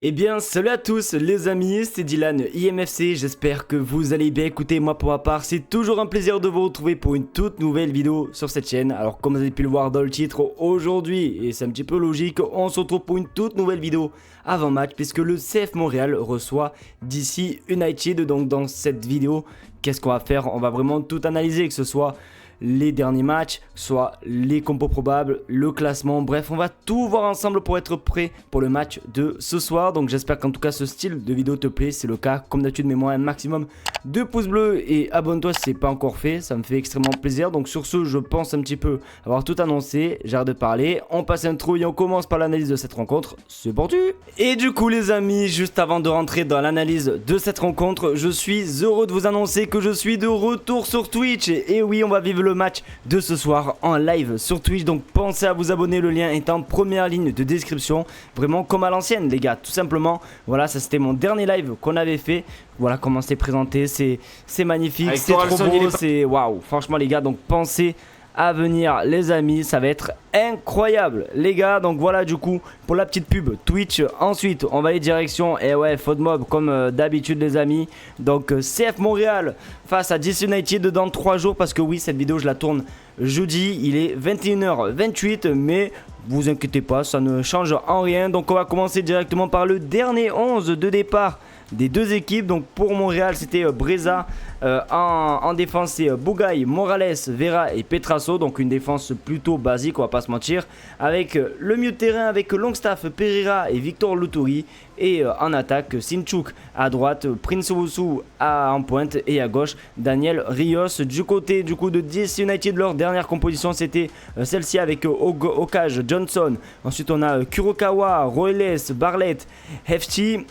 Eh bien, salut à tous les amis, c'est Dylan IMFC, j'espère que vous allez bien. Écoutez, moi pour ma part, c'est toujours un plaisir de vous retrouver pour une toute nouvelle vidéo sur cette chaîne. Alors comme vous avez pu le voir dans le titre, aujourd'hui, et c'est un petit peu logique, on se retrouve pour une toute nouvelle vidéo avant match, puisque le CF Montréal reçoit DC United. Donc dans cette vidéo, qu'est-ce qu'on va faire? On va vraiment tout analyser, que ce soit les derniers matchs, soit les compos probables, le classement, bref on va tout voir ensemble pour être prêt pour le match de ce soir. Donc j'espère qu'en tout cas ce style de vidéo te plaît, c'est le cas comme d'habitude, mets-moi un maximum de pouces bleus et abonne-toi si c'est pas encore fait, ça me fait extrêmement plaisir. Donc sur ce, je pense un petit peu avoir tout annoncé, j'arrête de parler, on passe intro et on commence par l'analyse de cette rencontre, c'est parti. Et du coup les amis, juste avant de rentrer dans l'analyse de cette rencontre, je suis heureux de vous annoncer que je suis de retour sur Twitch. Et oui, on va vivre le match de ce soir en live sur Twitch, donc pensez à vous abonner, le lien est en première ligne de description, vraiment comme à l'ancienne les gars, tout simplement. Voilà, ça c'était mon dernier live qu'on avait fait, voilà comment c'est présenté, c'est magnifique, c'est trop beau, c'est waouh, franchement les gars, donc pensez à venir les amis, ça va être incroyable les gars. Donc voilà, du coup pour la petite pub Twitch, ensuite on va aller direction, et ouais, FODMOB comme d'habitude les amis. Donc CF Montréal face à DC United dans 3 jours, parce que oui, cette vidéo je la tourne jeudi, il est 21h28, mais vous inquiétez pas, ça ne change en rien. Donc on va commencer directement par le dernier 11 de départ des deux équipes. Donc pour Montréal c'était Breza, en défense c'est Bougaï, Morales, Vera et Petrasso. Donc une défense plutôt basique, on va pas se mentir, avec le milieu de terrain avec Longstaff, Pereira et Victor Lutori. Et en attaque, Sinchuk à droite, Prince Owusu en pointe, et à gauche Daniel Rios. Du côté du coup de DC United, leur dernière composition c'était celle-ci avec Okage, Johnson. Ensuite on a Kurokawa, Roeles, Barlett, Hefty,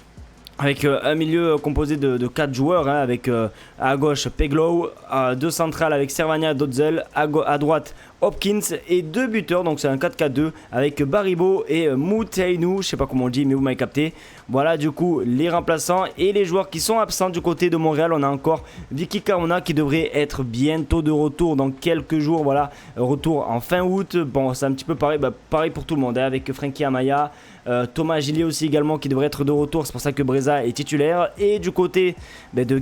avec un milieu composé de 4 joueurs, hein, avec à gauche Peglow, deux centrales avec Servania, Dotzel, à droite Hopkins, et deux buteurs. Donc c'est un 4-4-2 avec Baribo et Moutainu, je sais pas comment on dit mais vous m'avez capté. Voilà du coup les remplaçants et les joueurs qui sont absents du côté de Montréal. On a encore Vicky Carmona qui devrait être bientôt de retour dans quelques jours, voilà, retour en fin août. Bon, c'est un petit peu pareil, pareil pour tout le monde, hein, avec Frankie Amaya, Thomas Gillier aussi également qui devrait être de retour, c'est pour ça que Breza est titulaire. Et du côté de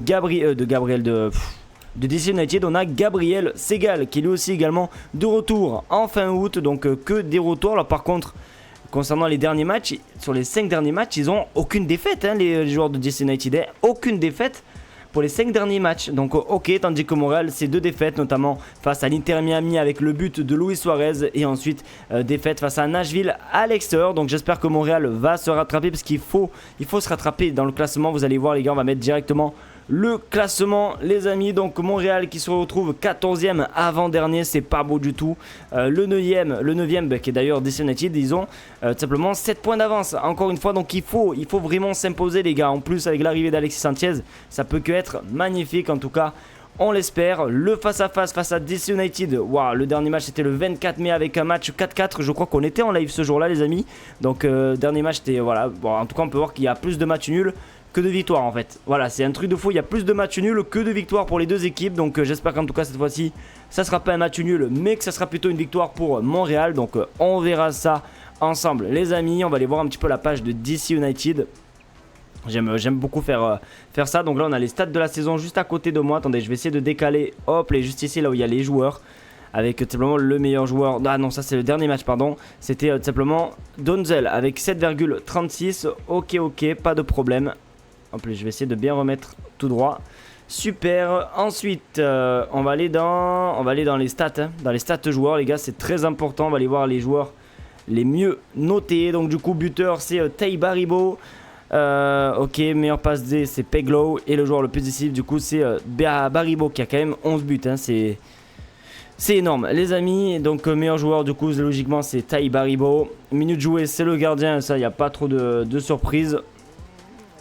DC United, on a Gabriel Segal qui est lui aussi également de retour en fin août, donc que des retours. Alors par contre, concernant les derniers matchs, sur les 5 derniers matchs, ils ont aucune défaite, hein, les joueurs de DC United, hein, aucune défaite pour les 5 derniers matchs. Donc ok, tandis que Montréal c'est 2 défaites, notamment face à l'Inter Miami avec le but de Luis Suarez, et ensuite défaite face à Nashville à l'extérieur. Donc j'espère que Montréal va se rattraper, parce qu'il faut se rattraper dans le classement. Vous allez voir les gars, on va mettre directement le classement les amis. Donc Montréal qui se retrouve 14e avant-dernier, c'est pas beau du tout. Le 9e qui est d'ailleurs DC United, ils ont tout simplement 7 points d'avance encore une fois. Donc il faut vraiment s'imposer les gars. En plus avec l'arrivée d'Alexis Sanchez, ça peut que être magnifique, en tout cas on l'espère. Le face-à-face face à DC United, wow, le dernier match c'était le 24 mai avec un match 4-4. Je crois qu'on était en live ce jour-là les amis. Donc dernier match c'était, voilà, bon, en tout cas on peut voir qu'il y a plus de matchs nuls que de victoires en fait. Voilà, c'est un truc de fou, il y a plus de matchs nuls que de victoires pour les deux équipes. Donc j'espère qu'en tout cas cette fois-ci ça sera pas un match nul, mais que ça sera plutôt une victoire pour Montréal. Donc on verra ça ensemble les amis. On va aller voir un petit peu la page de DC United. J'aime beaucoup faire ça. Donc là on a les stats de la saison juste à côté de moi. Attendez, je vais essayer de décaler, hop, les juste ici là où il y a les joueurs, avec tout simplement le meilleur joueur. Ah non, ça c'est le dernier match, pardon. C'était tout simplement Donzel avec 7,36. Ok, pas de problème. En plus je vais essayer de bien remettre tout droit. Super. Ensuite on va aller dans les stats, hein. Dans les stats joueurs les gars, c'est très important. On va aller voir les joueurs les mieux notés. Donc du coup buteur c'est Tai Baribo. Ok, meilleur passe D c'est Peglow. Et le joueur le plus décisif du coup c'est Baribo qui a quand même 11 buts, hein. C'est énorme les amis. Donc meilleur joueur du coup logiquement c'est Tai Baribo. Minute jouée c'est le gardien, ça il n'y a pas trop de surprise.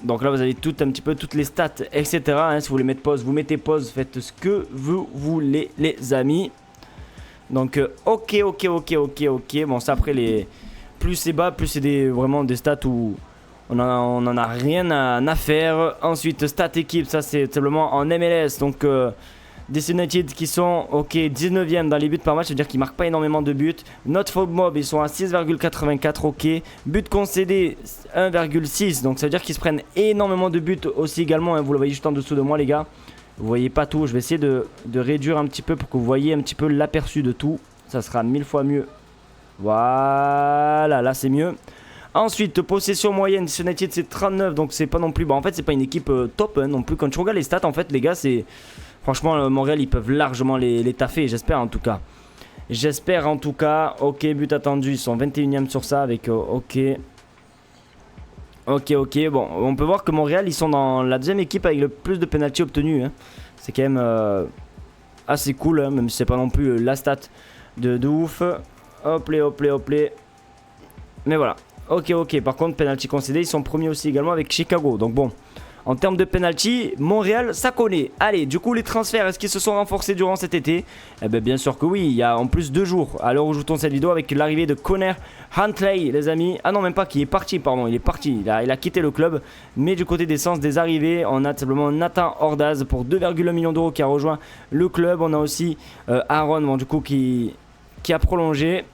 Donc là vous avez un petit peu toutes les stats etc, hein. Si vous voulez mettre pause, vous mettez pause, faites ce que vous voulez les amis. Donc ok. Bon ça après plus c'est bas, plus c'est vraiment des stats où on en a rien à faire. Ensuite stats équipe, ça c'est simplement en MLS. Donc DC United qui sont, ok, 19e dans les buts par match, c'est-à-dire qu'ils marquent pas énormément de buts. Notre Mob, ils sont à 6,84, ok. But concédé, 1,6, donc ça veut dire qu'ils se prennent énormément de buts aussi également, hein. Vous le voyez juste en dessous de moi, les gars. Vous voyez pas tout, je vais essayer de réduire un petit peu pour que vous voyez un petit peu l'aperçu de tout. Ça sera 1000 fois mieux. Voilà, là c'est mieux. Ensuite, possession moyenne, DC United c'est 39, donc c'est pas non plus... Bon, en fait, c'est pas une équipe top hein, non plus. Quand tu regardes les stats, en fait, les gars, c'est... Franchement, Montréal, ils peuvent largement les taffer, j'espère en tout cas. J'espère en tout cas. Ok, but attendu, ils sont 21e sur ça avec... ok. Ok, bon, on peut voir que Montréal, ils sont dans la deuxième équipe avec le plus de pénalty obtenus. Hein. C'est quand même assez cool, hein, même si c'est pas non plus la stat de ouf. Hop les. Mais voilà. Ok, par contre, penalty concédé, ils sont premiers aussi également avec Chicago. Donc bon, en termes de penalty, Montréal, ça connaît. Allez, du coup, les transferts, est-ce qu'ils se sont renforcés durant cet été? Eh bien, bien sûr que oui, il y a en plus 2 jours, à l'heure où je tourne cette vidéo, avec l'arrivée de Connor Huntley, les amis. Ah non, même pas, qui est parti, pardon, il est parti, il a quitté le club. Mais du côté des sens des arrivées, on a simplement Nathan Ordaz pour 2,1 millions d'euros qui a rejoint le club. On a aussi Aaron, bon, du coup, qui a prolongé.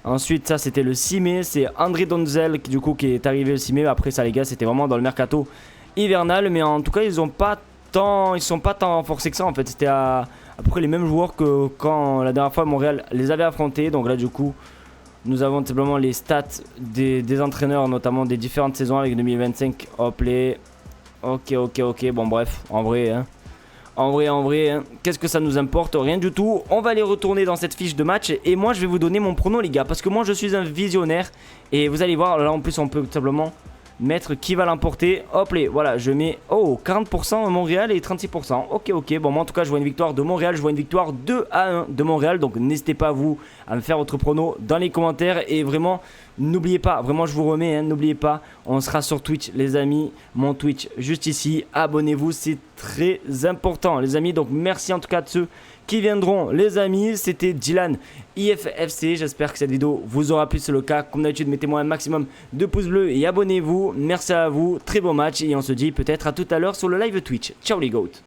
Ensuite, ça c'était le 6 mai, c'est André Donzel qui est arrivé le 6 mai. Après ça les gars, c'était vraiment dans le mercato hivernal, mais en tout cas ils sont pas tant renforcés que ça en fait. C'était à peu près les mêmes joueurs que quand la dernière fois Montréal les avait affrontés. Donc là du coup, nous avons simplement les stats des entraîneurs, notamment des différentes saisons avec 2025. Hop les. Ok, bon bref, en vrai hein. En vrai, hein, qu'est-ce que ça nous importe? Rien du tout. On va aller retourner dans cette fiche de match. Et moi, je vais vous donner mon prono, les gars. Parce que moi, je suis un visionnaire. Et vous allez voir, là, en plus, on peut tout simplement mettre qui va l'emporter. Hop, les, voilà, je mets... Oh, 40% Montréal et 36%. Ok. Bon, moi, en tout cas, je vois une victoire de Montréal. Je vois une victoire 2-1 de Montréal. Donc, n'hésitez pas, vous, à me faire votre prono dans les commentaires. Et vraiment, n'oubliez pas, vraiment, je vous remets, hein, n'oubliez pas, on sera sur Twitch, les amis. Mon Twitch, juste ici. Abonnez-vous, c'est très important, les amis. Donc, merci en tout cas de ceux qui viendront, les amis. C'était Dylan IFFC. J'espère que cette vidéo vous aura plu, c'est le cas. Comme d'habitude, mettez-moi un maximum de pouces bleus et abonnez-vous. Merci à vous, très bon match et on se dit peut-être à tout à l'heure sur le live Twitch. Ciao les goats.